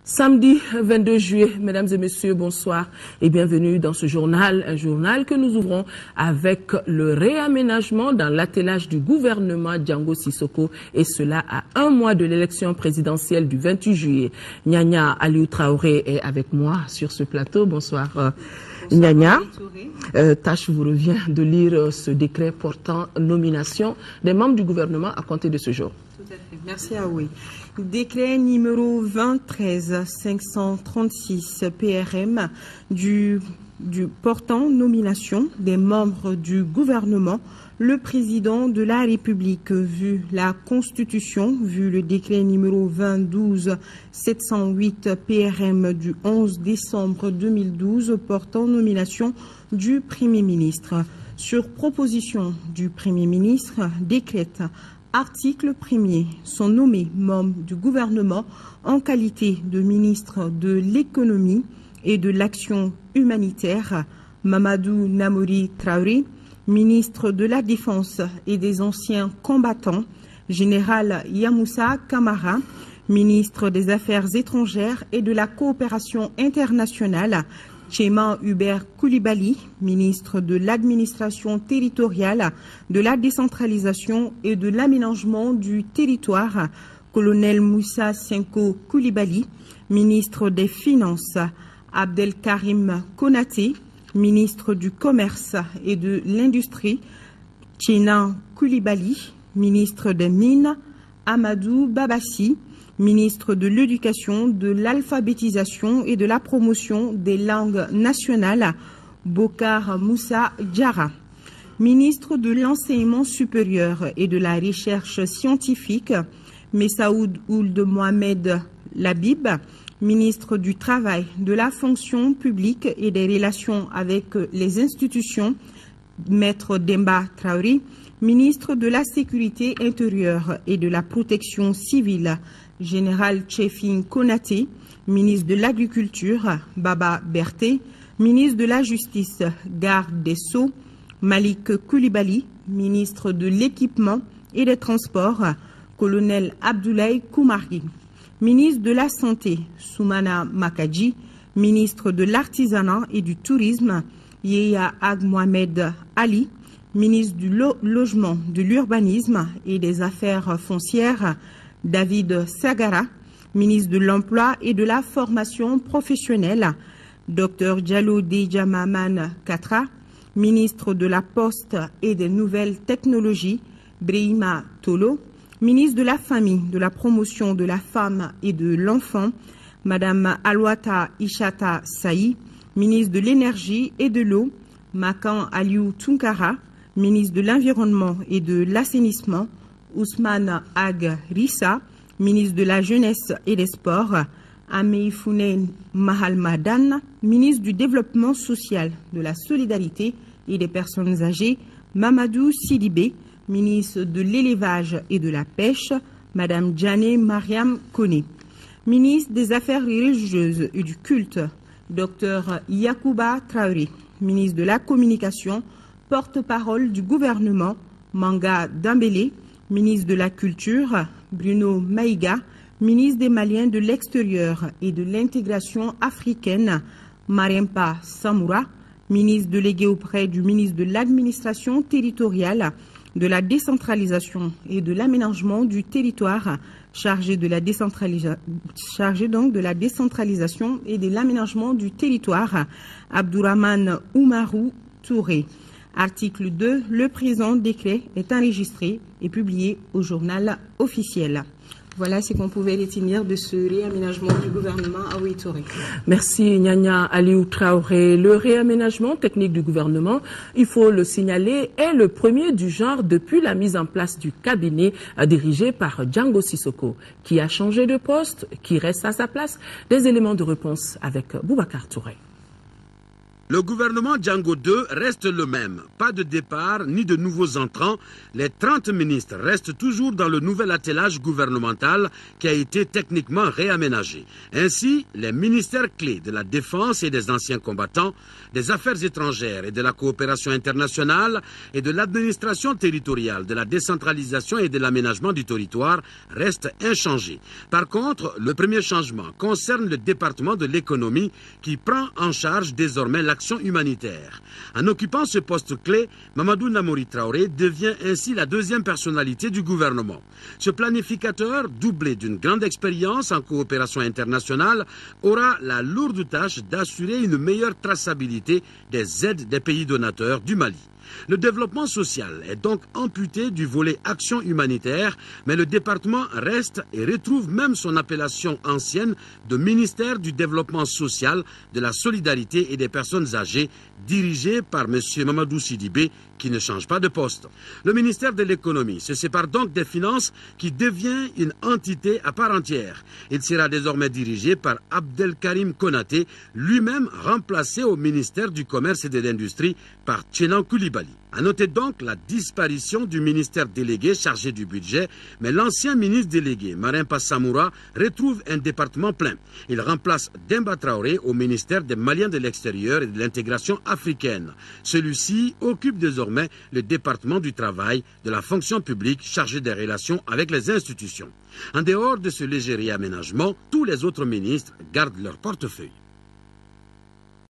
Samedi 22 juillet, mesdames et messieurs, bonsoir et bienvenue dans ce journal, un journal que nous ouvrons avec le réaménagement dans l'attelage du gouvernement Django Sissoko, et cela à un mois de l'élection présidentielle du 28 juillet. Nyanya Aliou Traoré est avec moi sur ce plateau. Bonsoir. Nyanya, tâche vous revient de lire ce décret portant nomination des membres du gouvernement à compter de ce jour. Tout à fait. Merci Aoui. Décret numéro 23536 PRM du portant nomination des membres du gouvernement. Le président de la République, vu la Constitution, vu le décret numéro 22708 PRM du 11 décembre 2012 portant nomination du Premier ministre. Sur proposition du Premier ministre, décrète article 1er, sont nommés membres du gouvernement en qualité de ministre de l'économie et de l'action humanitaire Mamadou Namori Traoré, ministre de la Défense et des anciens combattants, général Yamoussa Kamara, ministre des Affaires étrangères et de la coopération internationale, Tchéma Hubert Koulibaly, ministre de l'administration territoriale, de la décentralisation et de l'aménagement du territoire, colonel Moussa Senko Koulibaly, ministre des Finances, Abdelkarim Konaté, ministre du Commerce et de l'Industrie, Tchéna Koulibaly, ministre des Mines, Amadou Babassi, ministre de l'Éducation, de l'Alphabétisation et de la Promotion des langues nationales, Bokar Moussa Diarra, ministre de l'Enseignement supérieur et de la Recherche scientifique, Messaoud Ould Mohamed Labib, ministre du Travail, de la Fonction publique et des relations avec les institutions, Maître Demba Traoré, ministre de la Sécurité intérieure et de la Protection civile, Général Tchefin Konaté, ministre de l'Agriculture, Baba Berté, ministre de la Justice, Garde des Sceaux, Malik Koulibaly, ministre de l'Équipement et des Transports, colonel Abdoulaye Koumari, ministre de la Santé, Soumana Makadji, ministre de l'Artisanat et du Tourisme, Yeya Ag Mohamed Ali, ministre du Logement, de l'Urbanisme et des Affaires foncières, David Sagara, ministre de l'Emploi et de la Formation professionnelle, Dr Diallo Djamaman Katra, ministre de la Poste et des Nouvelles Technologies, Brahima Tolo, ministre de la Famille, de la Promotion de la Femme et de l'Enfant, Madame Alouata Ishata Saï, ministre de l'Énergie et de l'Eau, Makan Aliou Tunkara, ministre de l'Environnement et de l'Assainissement, Ousmane Ag Rissa, ministre de la Jeunesse et des Sports, Ameifoune Mahalmadan, ministre du Développement social, de la Solidarité et des Personnes âgées, Mamadou Sidibé, ministre de l'Élevage et de la Pêche, Madame Djane Mariam Kone, ministre des Affaires religieuses et du culte, Dr Yakouba Traoré, ministre de la Communication, porte-parole du gouvernement, Manga Dambélé, ministre de la Culture, Bruno Maïga, ministre des Maliens de l'Extérieur et de l'Intégration africaine, Marempa Samoura, ministre délégué auprès du ministre de l'Administration territoriale, de la décentralisation et de l'aménagement du territoire, chargé de la décentralisation et de l'aménagement du territoire, Abdourahmane Oumarou Touré. Article 2. Le présent décret est enregistré et publié au journal officiel. Voilà ce qu'on pouvait retenir de ce réaménagement du gouvernement à Ouittouré. Merci Nyanya Aliou Traoré. Le réaménagement technique du gouvernement, il faut le signaler, est le premier du genre depuis la mise en place du cabinet dirigé par Django Sissoko, qui a changé de poste, qui reste à sa place. Des éléments de réponse avec Boubacar Touré. Le gouvernement Django II reste le même. Pas de départ ni de nouveaux entrants. Les 30 ministres restent toujours dans le nouvel attelage gouvernemental qui a été techniquement réaménagé. Ainsi, les ministères clés de la Défense et des anciens combattants, des Affaires étrangères et de la coopération internationale et de l'administration territoriale, de la décentralisation et de l'aménagement du territoire restent inchangés. Par contre, le premier changement concerne le département de l'économie qui prend en charge désormais l'action humanitaire. En occupant ce poste clé, Mamadou Namouri Traoré devient ainsi la deuxième personnalité du gouvernement. Ce planificateur, doublé d'une grande expérience en coopération internationale, aura la lourde tâche d'assurer une meilleure traçabilité des aides des pays donateurs du Mali. Le développement social est donc amputé du volet action humanitaire, mais le département reste et retrouve même son appellation ancienne de ministère du développement social, de la solidarité et des personnes âgées, dirigé par M. Mamadou Sidibé, qui ne change pas de poste. Le ministère de l'économie se sépare donc des finances qui devient une entité à part entière. Il sera désormais dirigé par Abdelkarim Konaté, lui-même remplacé au ministère du commerce et de l'industrie par Tchenan Koulibaly. A noter donc la disparition du ministère délégué chargé du budget, mais l'ancien ministre délégué, Marin Passamoura, retrouve un département plein. Il remplace Demba Traoré au ministère des Maliens de l'extérieur et de l'intégration africaine. Celui-ci occupe désormais le département du travail, de la fonction publique chargé des relations avec les institutions. En dehors de ce léger réaménagement, tous les autres ministres gardent leur portefeuille.